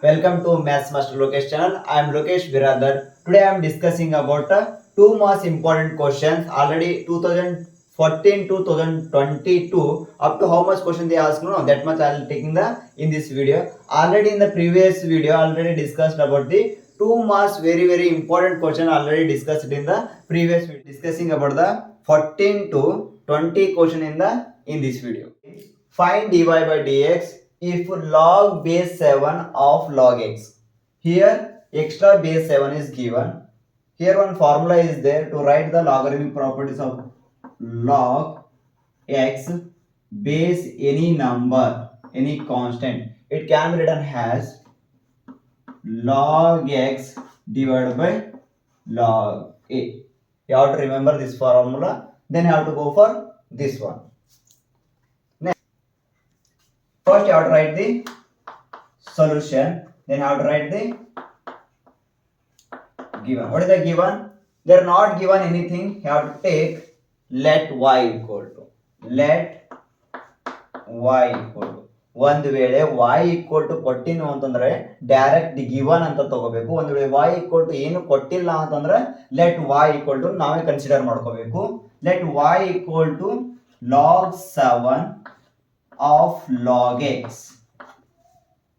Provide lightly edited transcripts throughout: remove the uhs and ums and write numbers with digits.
Welcome to Maths Master Lokesh channel. I am Lokesh Biradar. Today I am discussing about two most important questions. Already 2014 to 2022 up to how much question they asked, no, that much I will taking the in this video. Already in the previous video already discussed about the two most very important question already discussed in the previous video. Discussing about the 14 to 20 question in this video. Find dy by dx if log base 7 of log x. Here extra base 7 is given. Here one formula is there to write the logarithmic properties of log x base any number, any constant. It can be written as log x divided by log a. You have to remember this formula. Then you have to go for this one. First you have to write the solution, then you have to write the given. What is the given? They are not given anything. You have to take let y equal to ಒಂದು ವೇಳೆ y equal to ಕೊಟ್ಟಿನು ಅಂತಂದ್ರೆ direct given ಅಂತ ತಗೋಬೇಕು. ಒಂದು ವೇಳೆ y equal to ಏನು ಕೊಟ್ಟಿಲ್ಲ ಅಂತಂದ್ರೆ ಲೆಟ್ y equal to ನಾವೇ ಕನ್ಸಿಡರ್ ಮಾಡ್ಕೋಬೇಕು. Let y equal to log 7 of log x.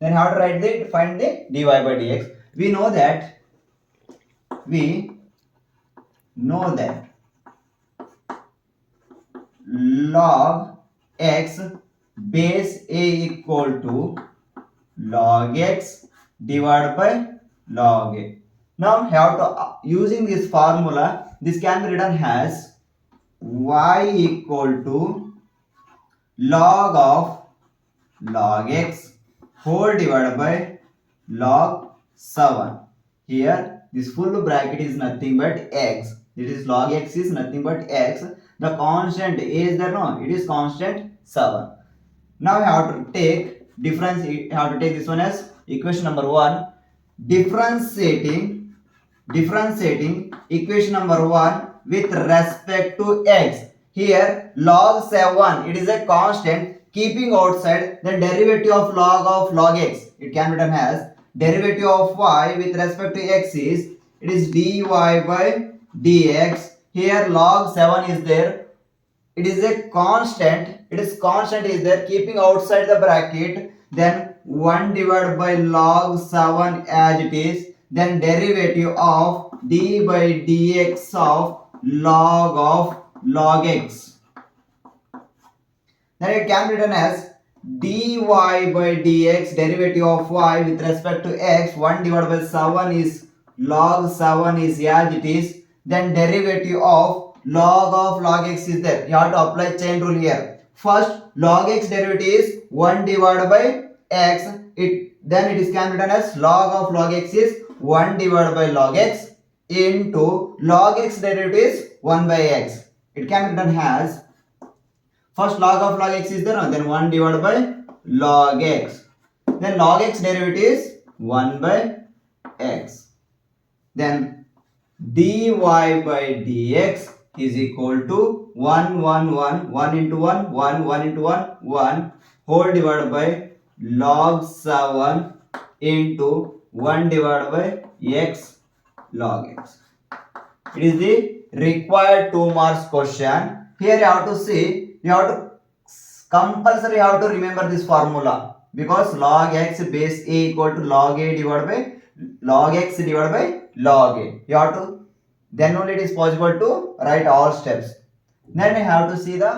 Then how to write the find the dy by dx. We know that log x base a equal to log x divided by log a. Now have to using this formula, this can be written as y equal to log of log x whole divided by log 7. Here this full bracket is nothing but x. It is log x is nothing but x. The constant is there, no, it is constant 7. Now we have to take difference. You have to take this one as equation number 1. Differentiating equation number 1 with respect to x. Here log 7 it is a constant. Keeping outside the derivative of log x, it can be written as derivative of y with respect to x is it is dy by dx. Here log 7 is there, it is a constant. It is constant is there. Keeping outside the bracket, then 1 divided by log 7 as it is. Then derivative of d by dx of log x. Then it can be written as dy by dx derivative of y with respect to x. 1 divided by 7 is log 7 is as it is. Then derivative of log x is there. You have to apply chain rule here. First log x derivative is 1 divided by x. Then it is can be written as log x is 1 divided by log x into log x derivative is 1 by x. It can be written as first log x is there, then 1 divided by log x. Then log x derivative is 1 by x. Then dy by dx is equal to 1 into 1 into 1 whole divided by log 7 into 1 divided by x log x. It is the required 2 marks question. Here you have to see, you have to compulsory have to remember this formula, because log x base a equal to log a divided by log x divided by log a. You have to, then only it is possible to write all steps. Then we have to see the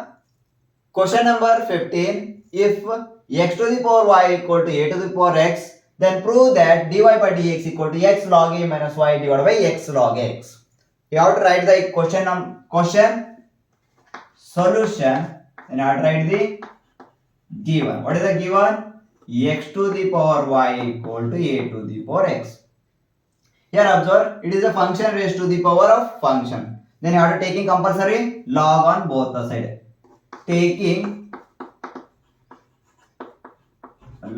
question number 15. If x to the power y equal to a to the power x, then prove that dy by dx equal to x log a minus y divided by x log x. You have to write the question solution, and you have to write the given. What is the given? X to the power y equal to a to the power x. Here observe, it is a function raised to the power of function. Then you have to taking compulsory log on both the side. Taking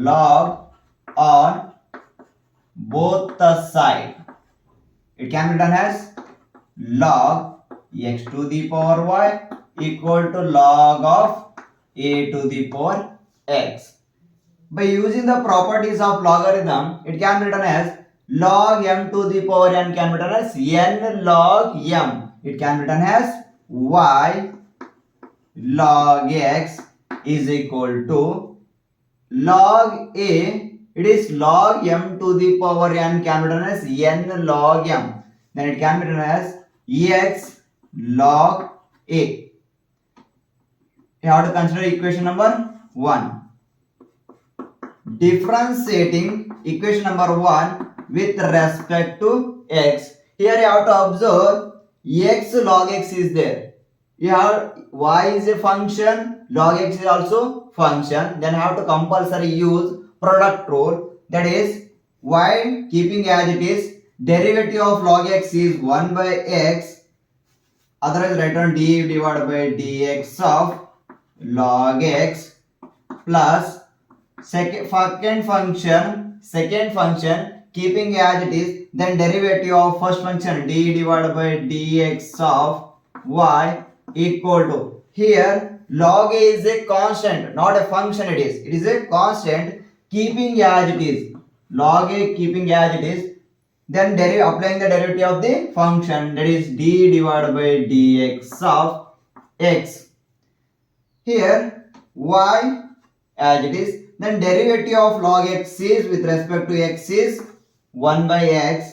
log on both the side, it can be done as log x to the power y equal to log of a to the power x. By using the properties of logarithm, it can be written as log m to the power n can be written as n log m. It can be written as y log x is equal to log a. It is log m to the power n can be written as n log m. Then it can be written as x log a. You have to consider equation number 1. Differentiating equation number 1 with respect to x. Here you have to observe x log x is there. You have y is a function, log x is also function. Then you have to compulsory use product rule. That is, while keeping as it is, derivative of log x is 1 by x. Otherwise write on d divided by dx of log x plus second function keeping as it is, then derivative of first function d divided by dx of y equal to, here log a is a constant, not a function. It is a constant keeping as it is, log a keeping as it is, then applying the derivative of the function, that is d divided by dx of x. Here y as it is, then derivative of log x is with respect to x is 1 by x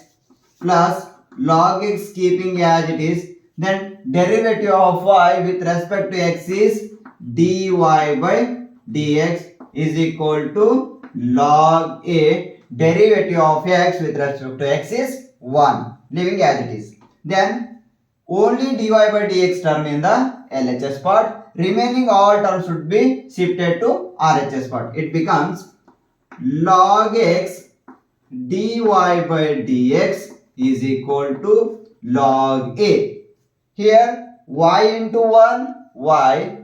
plus log x keeping as it is, then derivative of y with respect to x is dy by dx is equal to log a derivative of x with respect to x is 1, leaving as it is. Then only dy by dx term in the LHS part. Remaining all terms should be shifted to RHS part. It becomes log x dy by dx is equal to log a. Here y into 1 y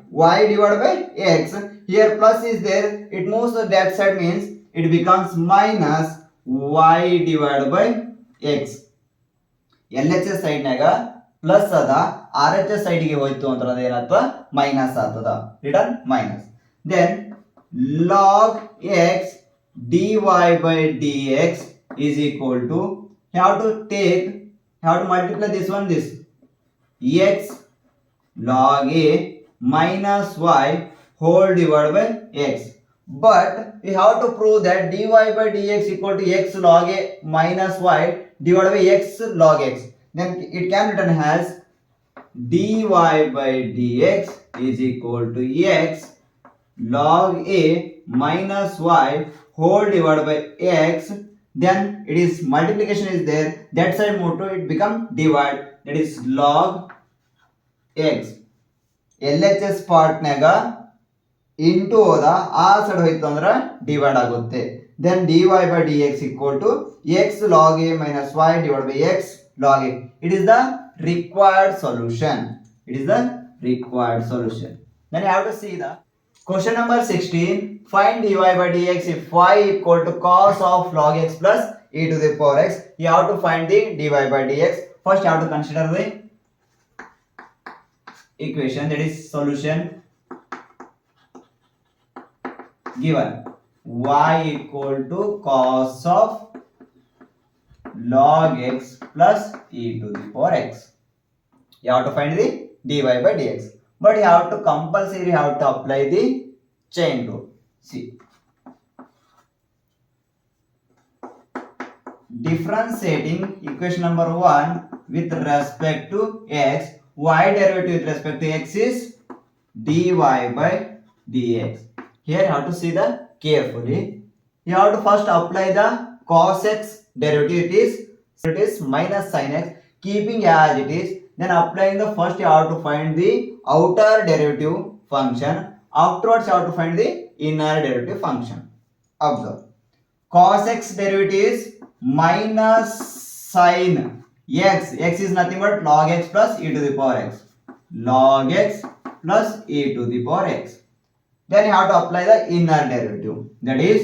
divided by x. Here plus is there. It moves to that side, means it becomes minus y divided by x. LHS side naga plus ಅದ R H S ಸೈಡ್ಗೆ ಹೋಯ್ತು ಅಂದ್ರೆ ಅದೇನತ್ವ minus ಆಗ್ತದ, return minus. Then log x dy by dx is equal to, have to multiply this one, this x log a minus y whole divided by x. But we have to prove that dy by dx equal to x log a minus y divided by x log x. Then it can be written as dy by dx is equal to x log a minus y whole divided by x. Then it is multiplication is there, that side move to it become divide, that is log x. LHS part naga into ಹೋದ ಆ side ಹೋಯ್ತು ಅಂದ್ರೆ divide ಆಗುತ್ತೆ. Then dy by dx equal to x log a minus y divided by x log a. It is the required solution. Then you have to see the question number 16. Find dy by dx if y equal to cos of log x plus e to the power x. You have to find the dy by dx. First you have to consider the equation, that is solution given y equal to cos of log x plus e to the power x. You have to find the dy by dx, but you have to compulsory apply the chain rule. See, differentiating equation number 1 with respect to x, y derivative with respect to x is dy by dx. Here you have to see the carefully. You have to first apply the cos x derivative, it is minus sin x, keeping as it is. Then applying the first, you have to find the outer derivative function. Afterwards you have to find the inner derivative function. Observe, cos x derivative is minus sin x. X is nothing but log x plus e to the power x. Log x plus e to the power x. Then you have to apply the inner derivative, that is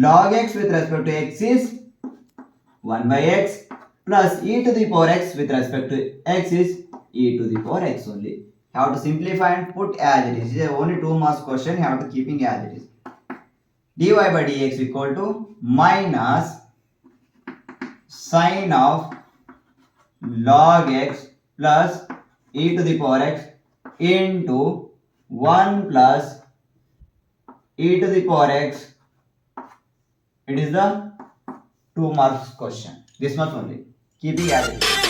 log x with respect to x is 1 by x plus e to the power x with respect to x is e to the power x only. You have to simplify and put as it is. This is only 2 marks question. You have to keeping as it is. dy by dx equal to minus sine of log x plus e to the power x into 1 plus e to the power x. It is the 2 marks question. This much only. Keeping as it is.